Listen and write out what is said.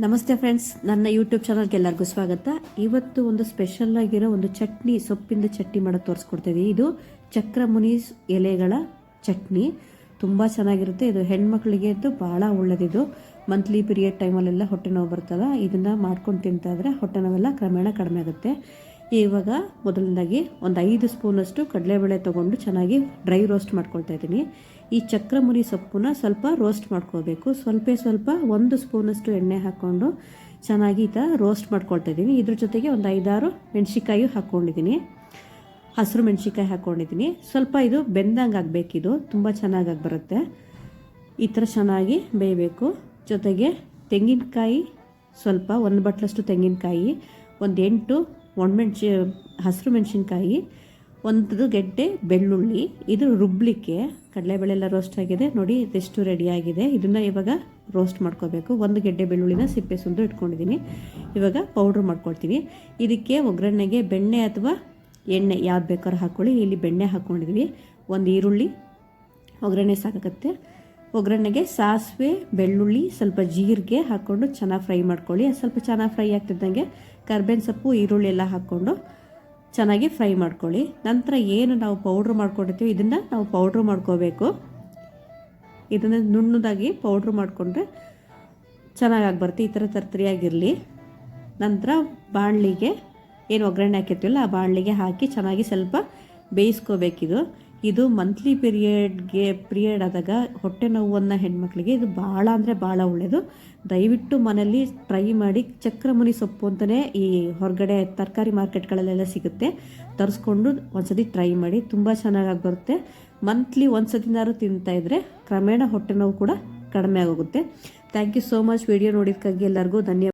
ನಮಸ್ತೆ ಫ್ರೆಂಡ್ಸ್, ನನ್ನ ಯೂಟ್ಯೂಬ್ ಚಾನಲ್ಗೆ ಎಲ್ಲರಿಗೂ ಸ್ವಾಗತ. ಇವತ್ತು ಒಂದು ಸ್ಪೆಷಲ್ ಆಗಿರೋ ಒಂದು ಚಟ್ನಿ, ಸೊಪ್ಪಿಂದ ಚಟ್ನಿ ಮಾಡೋದು ತೋರಿಸ್ಕೊಡ್ತೀವಿ. ಇದು ಚಕ್ರಮುನಿ ಎಲೆಗಳ ಚಟ್ನಿ. ತುಂಬ ಚೆನ್ನಾಗಿರುತ್ತೆ. ಇದು ಹೆಣ್ಮಕ್ಳಿಗೆ ಅಂತೂ ಭಾಳ ಒಳ್ಳೆಯದಿದು. ಮಂತ್ಲಿ ಪೀರಿಯಡ್ ಟೈಮಲ್ಲೆಲ್ಲ ಹೊಟ್ಟೆ ನೋವು ಬರ್ತಲ್ಲ, ಇದನ್ನು ಮಾಡ್ಕೊಂಡು ತಿಂತಾ ಇದ್ರೆ ಹೊಟ್ಟೆ ನೋವೆಲ್ಲ ಕ್ರಮೇಣ ಕಡಿಮೆ ಆಗುತ್ತೆ. ಇವಾಗ ಮೊದಲನೇದಾಗಿ ಒಂದು 5 ಸ್ಪೂನಷ್ಟು ಕಡಲೆಬೇಳೆ ತೊಗೊಂಡು ಚೆನ್ನಾಗಿ ಡ್ರೈ ರೋಸ್ಟ್ ಮಾಡ್ಕೊಳ್ತಾ ಇದ್ದೀನಿ. ಈ ಚಕ್ರಮುನಿ ಸೊಪ್ಪನ್ನ ಸ್ವಲ್ಪ ರೋಸ್ಟ್ ಮಾಡ್ಕೋಬೇಕು. ಸ್ವಲ್ಪ 1 ಸ್ಪೂನಷ್ಟು ಎಣ್ಣೆ ಹಾಕ್ಕೊಂಡು ಚೆನ್ನಾಗಿ ಈ ಥರ ರೋಸ್ಟ್ ಮಾಡ್ಕೊಳ್ತಾ ಇದ್ದೀನಿ. ಇದ್ರ ಜೊತೆಗೆ ಒಂದು 5-6 ಮೆಣಸಿಕಾಯಿ ಹಾಕ್ಕೊಂಡಿದ್ದೀನಿ, ಹಸಿರು ಮೆಣಸಿಕಾಯಿ ಹಾಕ್ಕೊಂಡಿದ್ದೀನಿ. ಸ್ವಲ್ಪ ಇದು ಬೆಂದಂಗೆ ಆಗಬೇಕಿದು, ತುಂಬ ಚೆನ್ನಾಗಾಗಿ ಬರುತ್ತೆ. ಈ ಥರ ಚೆನ್ನಾಗಿ ಬೇಯಬೇಕು. ಜೊತೆಗೆ ತೆಂಗಿನಕಾಯಿ ಸ್ವಲ್ಪ 1 ಬಟ್ಲಷ್ಟು ತೆಂಗಿನಕಾಯಿ, ಒಂದು 8 ಹಸಿರು ಮೆಣಸಿನ್ಕಾಯಿ, 1 ಗೆಡ್ಡೆ ಬೆಳ್ಳುಳ್ಳಿ. ಇದು ರುಬ್ಲಿಕ್ಕೆ ಕಡಲೆಬೇಳೆ ಎಲ್ಲ ರೋಸ್ಟ್ ಆಗಿದೆ ನೋಡಿ, ಇದೆಷ್ಟು ರೆಡಿಯಾಗಿದೆ. ಇದನ್ನು ಇವಾಗ ರೋಸ್ಟ್ ಮಾಡ್ಕೋಬೇಕು. 1 ಗೆಡ್ಡೆ ಬೆಳ್ಳುಳ್ಳಿನ ಸಿಪ್ಪೆ ಸುಲಿದು ಇಟ್ಕೊಂಡಿದ್ದೀನಿ. ಇವಾಗ ಪೌಡ್ರ್ ಮಾಡ್ಕೊಳ್ತೀನಿ. ಇದಕ್ಕೆ ಒಗ್ಗರಣೆಗೆ ಬೆಣ್ಣೆ ಅಥವಾ ಎಣ್ಣೆ ಯಾವ್ದು ಬೇಕಾದ್ರೂ ಹಾಕ್ಕೊಳ್ಳಿ. ಇಲ್ಲಿ ಬೆಣ್ಣೆ ಹಾಕ್ಕೊಂಡಿದ್ವಿ. 1 ಈರುಳ್ಳಿ ಒಗ್ಗರಣೆ ಸಾಕಾಗುತ್ತೆ. ಒಗ್ಗರಣೆಗೆ ಸಾಸಿವೆ, ಬೆಳ್ಳುಳ್ಳಿ, ಸ್ವಲ್ಪ ಜೀರಿಗೆ ಹಾಕ್ಕೊಂಡು ಚೆನ್ನಾಗಿ ಫ್ರೈ ಮಾಡ್ಕೊಳ್ಳಿ. ಸ್ವಲ್ಪ ಚೆನ್ನಾಗಿ ಫ್ರೈ ಆಗ್ತಿದ್ದಂಗೆ ಕರ್ಬೇವಿನ ಸೊಪ್ಪು, ಈರುಳ್ಳಿ ಎಲ್ಲ ಹಾಕ್ಕೊಂಡು ಚೆನ್ನಾಗಿ ಫ್ರೈ ಮಾಡ್ಕೊಳ್ಳಿ. ನಂತರ ಏನು ನಾವು ಪೌಡ್ರ್ ಮಾಡ್ಕೊಂಡಿರ್ತೀವಿ ಇದನ್ನು ನಾವು ಪೌಡ್ರ್ ಮಾಡ್ಕೋಬೇಕು. ಇದನ್ನು ನುಣ್ಣದಾಗಿ ಪೌಡ್ರ್ ಮಾಡಿಕೊಂಡ್ರೆ ಚೆನ್ನಾಗಿ ಬರುತ್ತೆ. ಈ ಥರ ತರ್ತರಿಯಾಗಿರಲಿ. ನಂತರ ಬಾಣಲಿಗೆ ಏನು ಒಗ್ಗರಣೆ ಹಾಕಿರ್ತೀವಲ್ಲ ಆ ಬಾಣಲಿಗೆ ಹಾಕಿ ಚೆನ್ನಾಗಿ ಸ್ವಲ್ಪ ಬೇಯಿಸ್ಕೋಬೇಕಿದು. ಇದು ಮಂತ್ಲಿ ಪೀರಿಯಡ್ ಆದಾಗ ಹೊಟ್ಟೆ ನೋವನ್ನು ಹೆಣ್ಮಕ್ಳಿಗೆ ಇದು ಭಾಳ ಅಂದರೆ ಭಾಳ ಒಳ್ಳೆಯದು. ದಯವಿಟ್ಟು ಮನೆಯಲ್ಲಿ ಟ್ರೈ ಮಾಡಿ. ಚಕ್ರಮುನಿ ಸೊಪ್ಪು ಅಂತಲೇ ಈ ಹೊರಗಡೆ ತರಕಾರಿ ಮಾರ್ಕೆಟ್ಗಳಲ್ಲೆಲ್ಲ ಸಿಗುತ್ತೆ, ತರಿಸ್ಕೊಂಡು ಒಂದ್ಸತಿ ಟ್ರೈ ಮಾಡಿ. ತುಂಬ ಚೆನ್ನಾಗಿ ಬರುತ್ತೆ. ಮಂತ್ಲಿ ಒಂದ್ಸತಿನಾದ್ರು ತಿಂತಾಯಿದ್ರೆ ಕ್ರಮೇಣ ಹೊಟ್ಟೆ ನೋವು ಕೂಡ ಕಡಿಮೆ ಆಗೋಗುತ್ತೆ. Thank you so much. Video ನೋಡಿದ್ದಕ್ಕಾಗಿ ಎಲ್ಲರಿಗೂ ಧನ್ಯವಾದ.